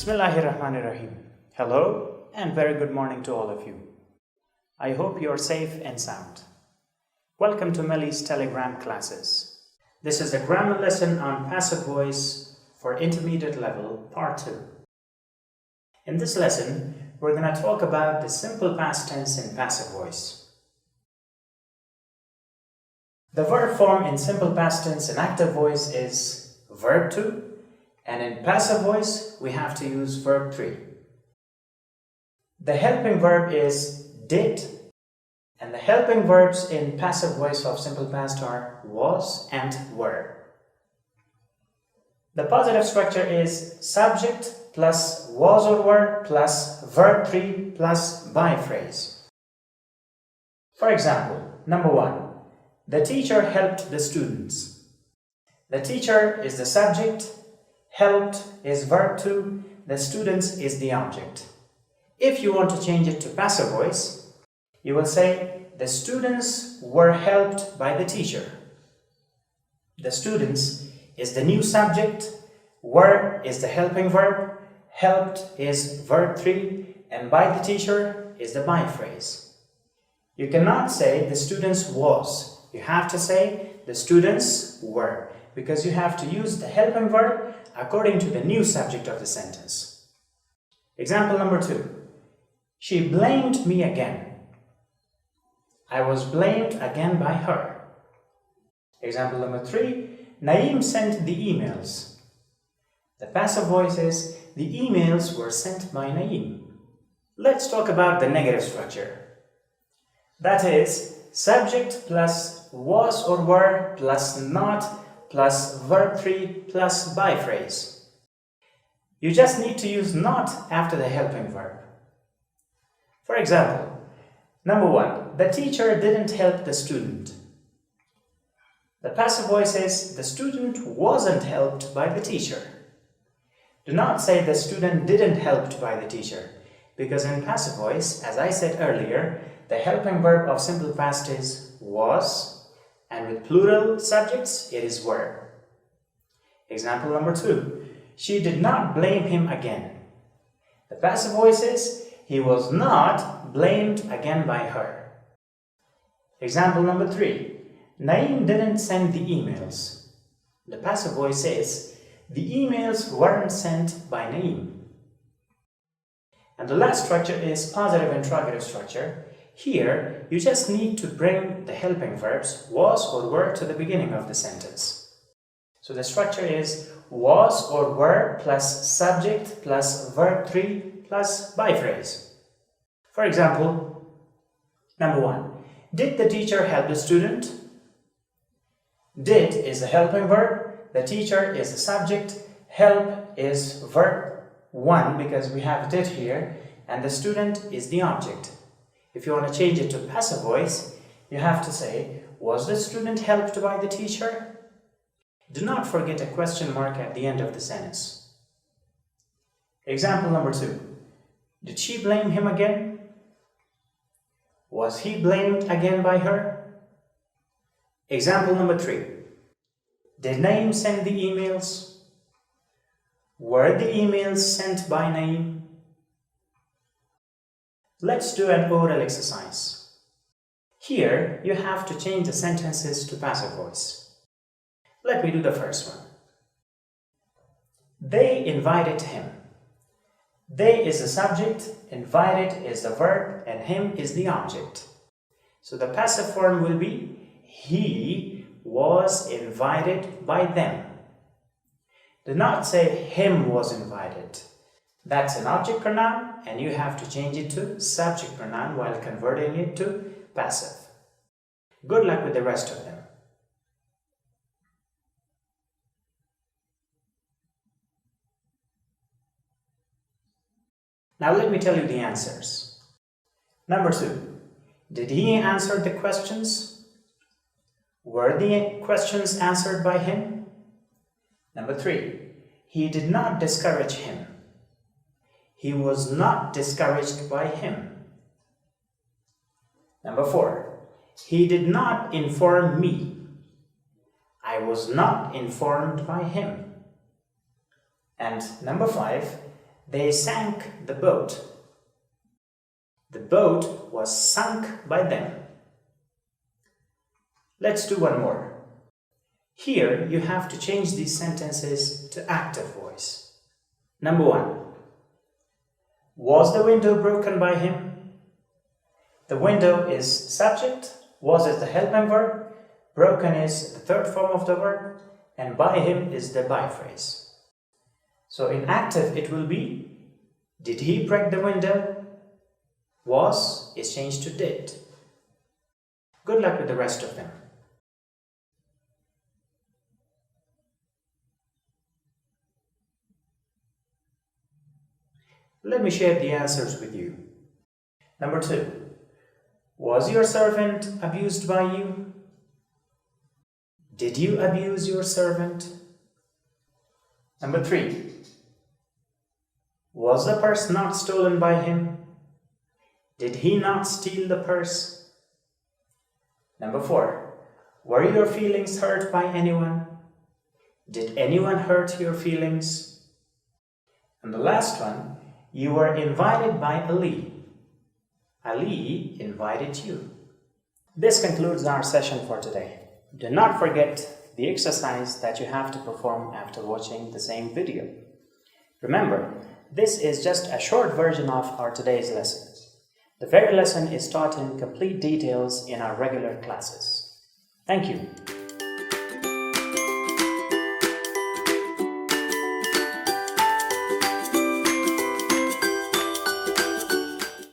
Bismillahirrahmanirrahim. Hello and very good morning to all of you. I hope you are safe and sound. Welcome to Melly's Telegram classes. This is a grammar lesson on passive voice for intermediate level, part 2. In this lesson, we're going to talk about the simple past tense in passive voice. The verb form in simple past tense in active voice is verb to, and in passive voice, we have to use verb 3. The helping verb is did, and the helping verbs in passive voice of simple past are was and were. The positive structure is subject plus was or were plus verb 3 plus by phrase. For example, number 1, the teacher helped the students. The teacher is the subject, helped is verb 2, the students is the object. If you want to change it to passive voice, you will say the students were helped by the teacher. The students is the new subject, were is the helping verb, helped is verb 3, and by the teacher is the by phrase. You cannot say the students was. You have to say the students were, because you have to use the helping verb according to the new subject of the sentence. Example number 2. She blamed me again. I was blamed again by her. Example number 3. Naeem sent the emails. The passive voice is the emails were sent by Naeem. Let's talk about the negative structure. That is subject plus was or were plus not plus verb 3 plus by phrase. You just need to use not after the helping verb. For example, number 1, the teacher didn't help the student. The passive voice is the student wasn't helped by the teacher. Do not say the student didn't helped by the teacher, because in passive voice, as I said earlier, the helping verb of simple past is was, and with plural subjects, it is were. Example number 2. She did not blame him again. The passive voice is he was not blamed again by her. Example number 3. Naeem didn't send the emails. The passive voice is the emails weren't sent by Naeem. And the last structure is positive interrogative structure. Here, you just need to bring the helping verbs was or were to the beginning of the sentence. So the structure is was or were plus subject plus verb 3 plus by phrase. For example, number 1, did the teacher help the student? Did is the helping verb, the teacher is the subject, help is verb 1 because we have did here, and the student is the object. If you want to change it to passive voice, you have to say, was the student helped by the teacher? Do not forget a question mark at the end of the sentence. Example number 2. Did she blame him again? Was he blamed again by her? Example number 3. Did Naeem send the emails? Were the emails sent by Naeem? Let's do an oral exercise. Here, you have to change the sentences to passive voice. Let me do the first one. They invited him. They is the subject, invited is the verb, and him is the object. So the passive form will be he was invited by them. Do not say him was invited. That's an object pronoun, and you have to change it to subject pronoun while converting it to passive. Good luck with the rest of them. Now let me tell you the answers. Number 2. Did he answer the questions? Were the questions answered by him? Number 3. He did not discourage him. He was not discouraged by him. Number 4. He did not inform me. I was not informed by him. And number 5. They sank the boat. The boat was sunk by them. Let's do one more. Here you have to change these sentences to active voice. Number 1. Was the window broken by him? The window is subject, was is the helping verb, broken is the third form of the verb, and by him is the by phrase. So in active it will be, did he break the window? Was is changed to did. Good luck with the rest of them. Let me share the answers with you. Number 2. Was your servant abused by you? Did you abuse your servant? Number 3. Was the purse not stolen by him? Did he not steal the purse? Number 4. Were your feelings hurt by anyone? Did anyone hurt your feelings? And the last one, you were invited by Ali. Ali invited you. This concludes our session for today. Do not forget the exercise that you have to perform after watching the same video. Remember, this is just a short version of our today's lesson. The very lesson is taught in complete details in our regular classes. Thank you.